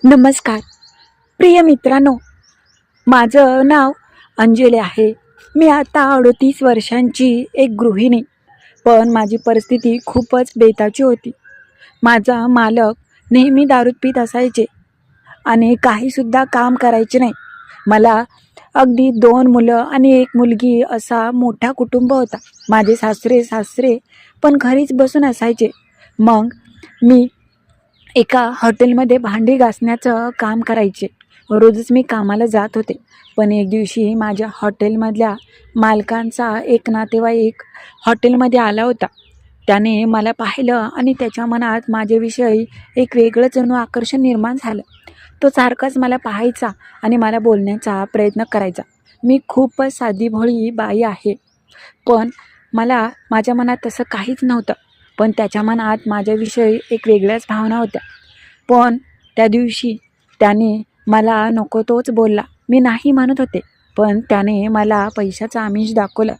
नमस्कार प्रिय मित्रांनो, माझं नाव अंजली आहे. मी आता 38 वर्षांची एक गृहिणी, पण माझी परिस्थिती खूपच बेताची होती. माझा मालक नेहमी दारू पीत असायचे आणि काहीसुद्धा काम करायचे नाही. मला अगदी 2 मुलं आणि 1 मुलगी असा मोठा कुटुंब होता. माझे सासरे पण घरीच बसून असायचे. मग मी एका हॉटेलमध्ये भांडी घासण्याचं काम करायचे. रोजच मी कामाला जात होते. पण एक दिवशी माझ्या हॉटेलमधल्या मालकांचा एक नातेवाईक हॉटेलमध्ये आला होता. त्याने मला पाहिलं आणि त्याच्या मनात माझ्याविषयी एक वेगळं जणू आकर्षण निर्माण झालं. तो सारखाच मला पाहायचा आणि मला बोलण्याचा प्रयत्न करायचा. मी खूपच साधीभोळी बाई आहे, पण मला माझ्या मनात तसं काहीच नव्हतं. पण त्याच्या मनात माझ्याविषयी एक वेगळ्याच भावना होत्या. पण त्या दिवशी त्याने मला नको तोच बोलला. मी नाही म्हणत होते, पण त्याने मला पैशाचं आमिष दाखवलं.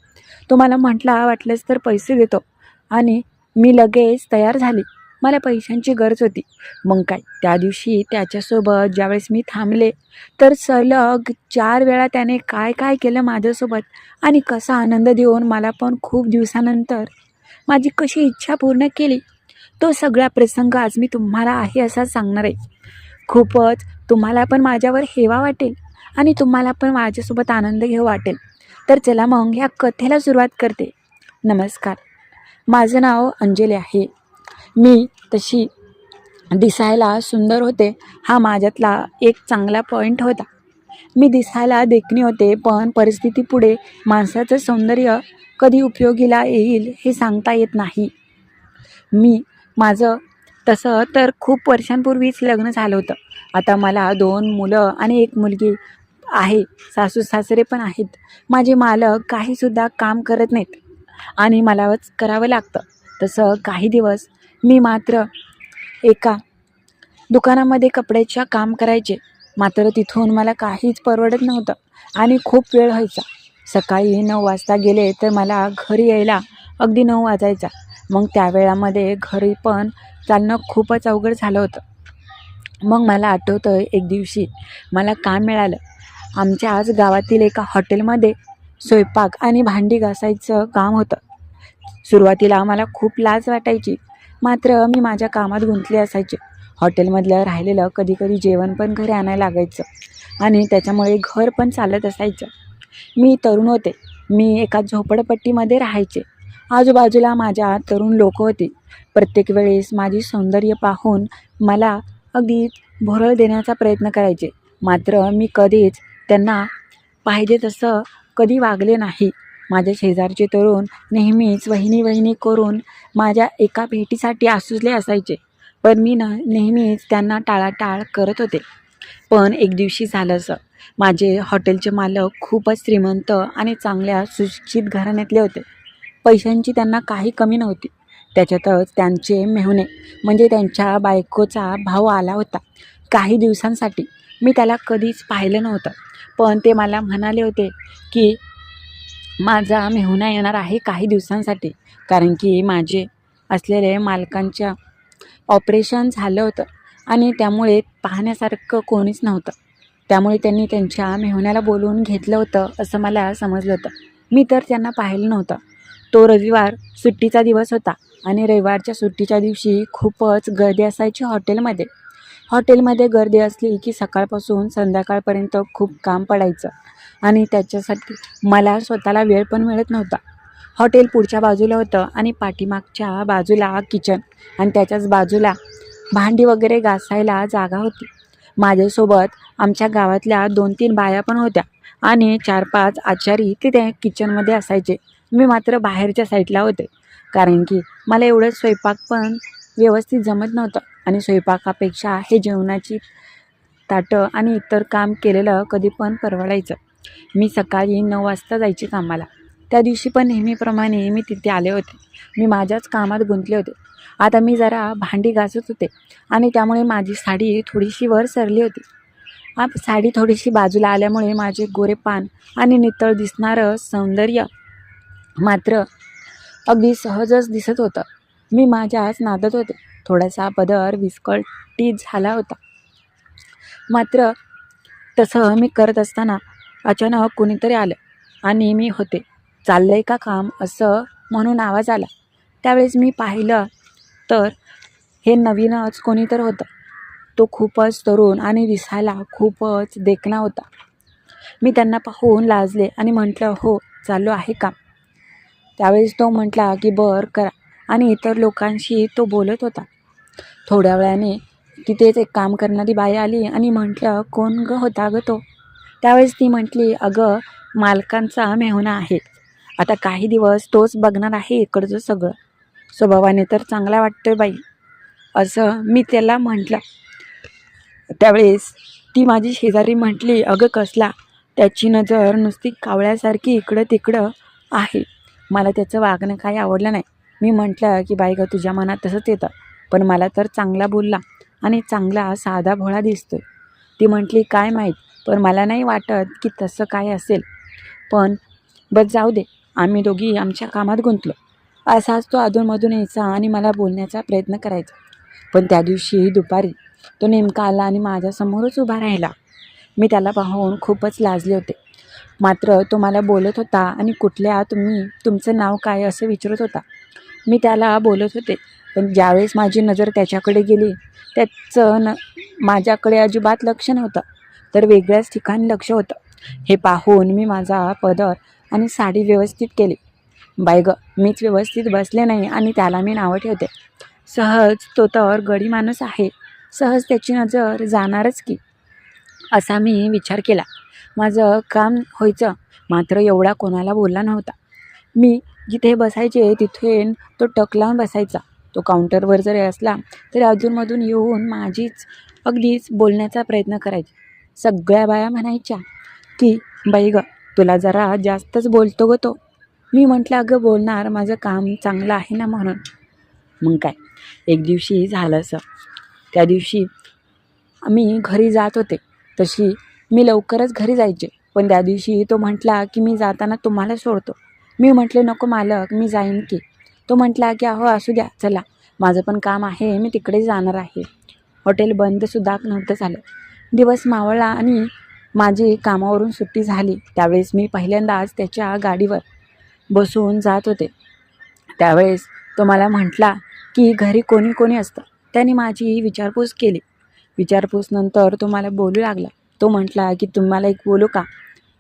तो मला म्हटला, वाटलंच तर पैसे देतो, आणि मी लगेच तयार झाली. मला पैशांची गरज होती. मग काय, त्या दिवशी त्याच्यासोबत ज्यावेळेस मी थांबले, तर सलग 4 वेळा त्याने काय काय केलं माझ्यासोबत आणि कसा आनंद देऊन मला पण खूप दिवसानंतर माझी कशी इच्छा पूर्ण केली, तो सगळा प्रसंग आज मी तुम्हाला आहे असा सांगणार आहे. खूपच तुम्हाला पण माझ्यावर हेवा वाटेल आणि तुम्हाला पण माझ्यासोबत आनंद घेऊ वाटेल. तर चला मग ह्या कथेला सुरुवात करते. नमस्कार, माझं नाव अंजली आहे. मी तशी दिसायला सुंदर होते, हा माझ्यातला एक चांगला पॉईंट होता. मी दिसायला देखणी होते, पण परिस्थितीपुढे माणसाचं सौंदर्य कधी उपयोगीला येईल हे सांगता येत नाही. माझं तसं तर खूप वर्षांपूर्वीच लग्न झालं होतं. आता मला 2 मुलं आणि 1 मुलगी आहे. सासू सासरे पण आहेत. माझे मालक काहीसुद्धा काम करत नाहीत आणि मलाच करावं लागतं. तसं काही दिवस मी मात्र एका दुकानामध्ये कपड्याच्या काम करायचे. मात्र तिथून मला काहीच परवडत नव्हतं आणि खूप वेळ व्हायचा. सकाळी 9 वाजता गेले तर मला घरी यायला अगदी 9 वाजायचा. मग त्या वेळामध्ये घरी पण चालणं खूपच अवघड झालं होतं. मग मला आठवतं, एक दिवशी मला काम मिळालं. आमच्या आज गावातील एका हॉटेलमध्ये स्वयंपाक आणि भांडी घासायचं काम होतं. सुरुवातीला आम्हाला खूप लाज वाटायची, मात्र मी माझ्या कामात गुंतले असायचे. हॉटेलमधलं राहिलेलं कधीकधी जेवण पण घरी आणायला लागायचं आणि त्याच्यामुळे घर पण चालत असायचं. मी तरुण होते. मी एका झोपडपट्टीमध्ये राहायचे. आजूबाजूला माझ्या तरुण लोक होती. प्रत्येक वेळेस माझी सौंदर्य पाहून मला अगदी भुरळ देण्याचा प्रयत्न करायचे. मात्र मी कधीच त्यांना पाहिजे तसं कधी वागले नाही. माझ्या शेजारचे तरुण नेहमीच वहिनी वहिनी करून माझ्या एका भेटीसाठी आसुसले असायचे, पण मी नेहमीच त्यांना टाळाटाळ करत होते. पण एक दिवशी झालं असं, माझे हॉटेलचे मालक खूपच श्रीमंत आणि चांगल्या सुशिक्षित घराण्यातले होते. पैशांची त्यांना काही कमी नव्हती. त्याच्यातच त्यांचे मेहुणे म्हणजे त्यांच्या बायकोचा भाऊ आला होता काही दिवसांसाठी. मी त्याला कधीच पाहिलं नव्हतं, पण ते मला म्हणाले होते की माझा मेहुणा येणार आहे काही दिवसांसाठी, कारण की माझे असलेले मालकांच्या ऑपरेशन झालं होतं आणि त्यामुळे पाहण्यासारखं कोणीच नव्हतं. त्यामुळे त्यांनी त्यांच्या मेहुण्याला बोलवून घेतलं होतं असं मला समजलं होतं. मी तर त्यांना पाहिलं नव्हतं. तो रविवार सुट्टीचा दिवस होता आणि रविवारच्या सुट्टीच्या दिवशी खूपच गर्दी असायची हॉटेलमध्ये. हॉटेलमध्ये गर्दी असली की सकाळपासून संध्याकाळपर्यंत खूप काम पडायचं आणि त्याच्यासाठी मला स्वतःला वेळ पण मिळत नव्हता. हॉटेल पुढच्या बाजूला होतं आणि पाठीमागच्या बाजूला किचन आणि त्याच्याच बाजूला भांडी वगैरे घासायला जागा होती. माझ्यासोबत आमच्या गावातल्या 2-3 बाया पण होत्या आणि 4-5 आचारी ते त्या किचनमध्ये असायचे. मी मात्र बाहेरच्या साईडला होते, कारण की मला एवढं स्वयंपाक पण व्यवस्थित जमत नव्हतं आणि स्वयंपाकापेक्षा हे जेवणाची ताटं आणि इतर काम केलेलं कधी पण परवडायचं. मी सकाळी 9 वाजता जायचे कामाला. त्या दिवशी पण नेहमीप्रमाणे मी तिथे आले होते. मी माझ्याच कामात गुंतले होते. आता मी जरा भांडी घासत होते आणि त्यामुळे माझी साडी थोडीशी वर सरली होती. साडी थोडीशी बाजूला आल्यामुळे माझे गोरेपान आणि नितळ दिसणारं सौंदर्य मात्र अगदी सहजच दिसत होतं. मी माझ्याच नादात होते. थोडासा पदर विस्कळीत झाला होता. मात्र तसं मी करत असताना अचानक कोणीतरी आलं आणि मी होते. चाललंय का काम असं म्हणून आवाज आला. त्यावेळेस मी पाहिलं तर हे नवीनच कोणीतरी होतं. तो खूपच तरुण आणि दिसायला खूपच देखणा होता. मी त्यांना पाहून लाजले आणि म्हटलं, हो चालू आहे काम. त्यावेळेस तो म्हटला की बरं करा आणि इतर लोकांशी तो बोलत होता. थोड्या वेळाने तिथेच एक काम करणारी बाई आली आणि म्हटलं, कोण ग होता ग तो? त्यावेळेस ती म्हटली, अगं मालकांचा मेहुणा आहे. आता काही दिवस तोच बघणार आहे इकडचं सगळं. स्वभावाने तर चांगला वाटतोय बाई, असं मी त्याला म्हटलं. त्यावेळेस ती माझी शेजारी म्हटली, अगं कसला? त्याची नजर नुसती कावळ्यासारखी इकडं तिकडं आहे. मला त्याचं वागणं काही आवडलं नाही. मी म्हटलं की बाई गं, तुझ्या मनात तसंच येतं, पण मला तर चांगला बोलला आणि चांगला साधा भोळा दिसतोय. ती म्हटली, काय माहीत, पण मला नाही वाटत की तसं काय असेल. पण बस जाऊ दे, आम्ही दोघी आमच्या कामात गुंतलो. असाच तो अधूनमधून यायचा आणि मला बोलण्याचा प्रयत्न करायचा. पण त्या दिवशी दुपारी तो नेमका आला आणि माझ्यासमोरच उभा राहिला. मी त्याला पाहून खूपच लाजले होते. मात्र तो मला बोलत होता आणि कुठल्या तुमचं नाव काय असं विचारत होता. मी त्याला बोलत होते, पण ज्यावेळेस माझी नजर त्याच्याकडे गेली त्याचं माझ्याकडे अजिबात लक्ष नव्हतं, तर वेगळ्याच ठिकाणी लक्ष होतं. हे पाहून मी माझा पदर आणि साडी व्यवस्थित केली. बाई गं, मीच व्यवस्थित बसले नाही आणि त्याला मी नावं ठेवते. सहज तो तर गडी माणूस आहे, सहज त्याची नजर जाणारच की, असा मी विचार केला. माझं काम व्हायचं, मात्र एवढा कोणाला बोलला नव्हता. मी जिथे बसायचे तिथून तो टक लावून बसायचा. तो काउंटरवर जरी असला तरी अधूनमधून येऊन माझीच अगदीच बोलण्याचा प्रयत्न करायचे. सगळ्या बाया म्हणायच्या की बाई गं, तुला जरा जास्तच बोलतो गं तो. मी म्हटलं, अगं बोलणार, माझं काम चांगलं आहे ना म्हणून. मग काय, एक दिवशी झालं असं. त्या दिवशी मी घरी जात होते. तशी मी लवकरच घरी जायचे, पण त्या दिवशी तो म्हटला की मी जाताना तुम्हाला सोडतो. मी म्हटले, नको मालक, मी जाईन की. तो म्हटला की अहो असू द्या, चला, माझं पण काम आहे, मी तिकडे जाणार आहे. हॉटेल बंदसुद्धा नव्हतं झालं. दिवस मावळला आणि माझी कामावरून सुट्टी झाली. त्यावेळेस मी पहिल्यांदाच त्याच्या गाडीवर बसून जात होते. त्यावेळेस तो मला म्हटला की घरी कोणी कोणी असतं. त्याने माझी विचारपूस केली. विचारपूसनंतर तो मला बोलू लागला. तो म्हटला की तुम्हाला एक बोलू का?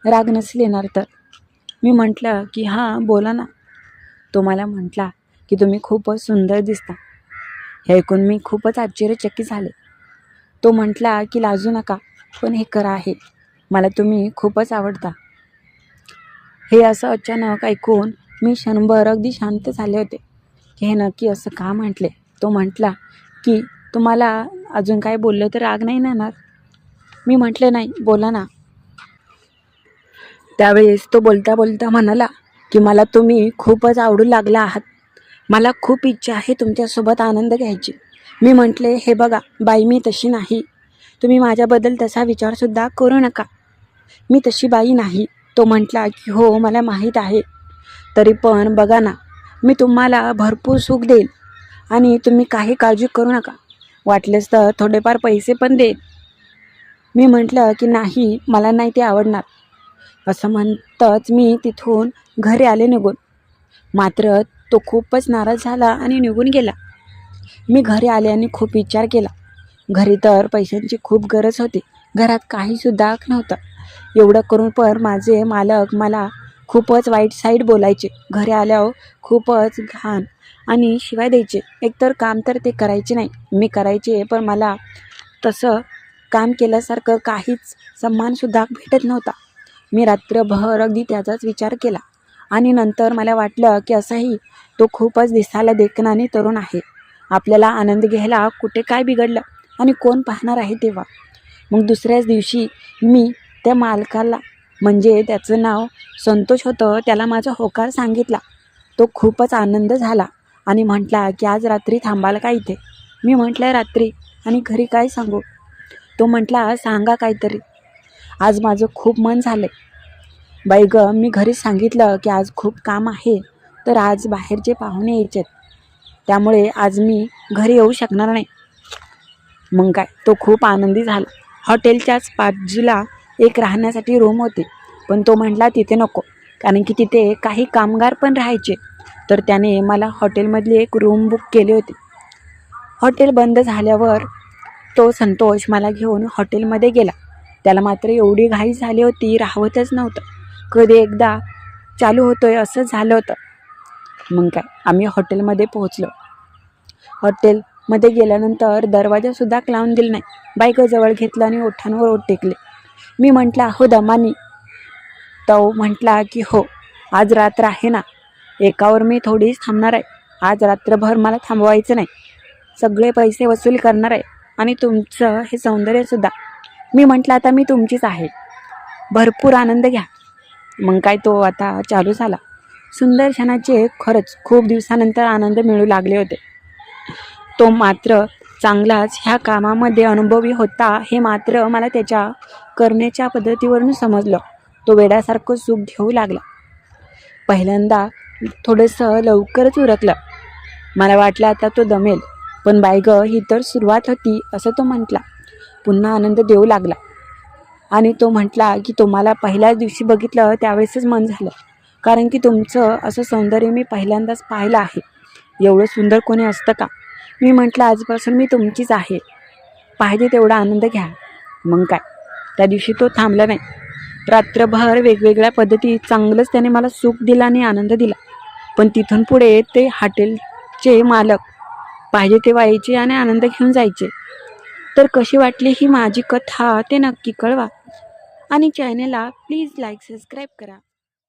राग नसेल येणार तर. मी म्हटलं की हां बोला ना. तो मला म्हटला की तुम्ही खूपच सुंदर दिसता. हे ऐकून मी खूपच आश्चर्यचकित झाले. तो म्हटला की लाजू नका, पण हे खरं आहे, मला तुम्ही खूपच आवडता. हे असं अचानक ऐकून मी क्षणभर अगदी शांत झाले होते की हे नक्की असं का म्हटले. तो म्हटला की तुम्हाला अजून काय बोललं तर राग नाही येणार? मी म्हटले, नाही, बोला ना. त्यावेळेस तो बोलता बोलता म्हणाला की मला तुम्ही खूपच आवडू लागला आहात. मला खूप इच्छा आहे तुमच्यासोबत आनंद घ्यायची. मी म्हटले, हे बघा बाई, मी तशी नाही. तुम्ही माझ्याबद्दल तसा विचारसुद्धा करू नका. मी तशी बाई नाही. तो म्हटला की हो मला माहीत आहे, तरी पण बघा ना, मी तुम्हाला भरपूर सुख देईल आणि तुम्ही काही काळजी करू नका. वाटलेस तर थोडेफार पैसे पण देईल. मी म्हटलं की नाही, मला नाही ते आवडणार. असं म्हणतच मी तिथून घरी आले निघून. मात्र तो खूपच नाराज झाला आणि निघून गेला. मी घरी आले आणि खूप विचार केला. घरी तर पैशांची खूप गरज होती. घरात काहीसुद्धा नव्हतं. एवढं करून पण माझे मालक मला खूपच वाईट साईड बोलायचे. घरी आल्यावर खूपच घाण आणि शिवाय द्यायचे. एकतर काम तर ते करायचे नाही, मी करायचे, पण मला तसं काम केल्यासारखं काहीच सन्मानसुद्धा भेटत नव्हता. मी रात्रभर अगदी त्याचाच विचार केला आणि नंतर मला वाटलं की असंही तो खूपच दिसायला देखणा आणि तरुण आहे. आपल्याला आनंद घ्यायला कुठे काय बिघडलं आणि कोण पाहणार आहे तेव्हा. मग दुसऱ्याच दिवशी मी त्या मालकाला, म्हणजे त्याचं नाव संतोष होतं, त्याला माझा होकार सांगितला. तो खूपच आनंद झाला आणि म्हटला की आज रात्री थांबाल का इथे? मी म्हटलं, रात्री आणि घरी काय सांगू? तो म्हटला, सांगा काहीतरी, आज माझं खूप मन झालं आहे. बाई गं, मी घरी सांगितलं की आज खूप काम आहे, तर आज बाहेरचे पाहुणे यायचेत, त्यामुळे आज मी घरी येऊ शकणार नाही. मग काय, तो खूप आनंदी झाला. हॉटेलच्याच बाजूला एक राहण्यासाठी रूम होती, पण तो म्हटला तिथे नको, कारण की तिथे काही कामगार पण राहायचे. तर त्याने मला हॉटेलमधली एक रूम बुक केली होती. हॉटेल बंद झाल्यावर तो संतोष मला घेऊन हॉटेलमध्ये गेला. त्याला मात्र एवढी घाई झाली होती, राहवतच नव्हतं. कधी एकदा चालू होतोय असं झालं होतं. मग काय, आम्ही हॉटेलमध्ये पोहोचलो. हॉटेलमध्ये गेल्यानंतर दरवाजासुद्धा लावून दिला नाही. बायको जवळ घेतलं आणि ओठांवर ओठ टेकले. मी म्हटलं, हो दमानी. तो म्हटला की हो, आज रात्र आहे ना, एकावर मी थोडीच थांबणार आहे. आज रात्रभर मला थांबवायचं नाही. सगळे पैसे वसूल करणार आहे आणि तुमचं हे सौंदर्यसुद्धा. मी म्हटलं, आता मी तुमचीच आहे, भरपूर आनंद घ्या. मग काय, तो आता चालू झाला. सुंदर क्षणाचे खरंच खूप दिवसानंतर आनंद मिळू लागले होते. तो मात्र चांगलाच ह्या कामामध्ये अनुभवी होता हे मात्र मला त्याच्या करण्याच्या पद्धतीवरून समजलं. तो वेड्यासारखं सुख घेऊ लागला. पहिल्यांदा थोडंसं लवकरच उरकलं. मला वाटलं आता तो दमेल, पण बाय गं, ही तर सुरुवात होती असं तो म्हटला. पुन्हा आनंद देऊ लागला आणि तो म्हटला की तुम्हाला पहिल्याच दिवशी बघितलं त्यावेळेसच मन झालं, कारण की तुमचं असं सौंदर्य मी पहिल्यांदाच पाहिलं आहे. एवढं सुंदर कोणी असतं का? मी म्हटलं, आजपासून मी तुमचीच आहे, पाहिजे तेवढा आनंद घ्या. मग काय, त्या दिवशी तो थांबला नाही. रात्रभर वेगवेगळ्या पद्धती चांगलंच त्याने मला सुख दिलं आणि आनंद दिला. पण तिथून पुढे ते हॉटेलचे मालक पाहिजे तेव्हा यायचे आणि आनंद घेऊन जायचे. तर कशी वाटली ही माझी कथा ते नक्की कळवा आणि चॅनलला प्लीज लाईक सबस्क्राईब करा.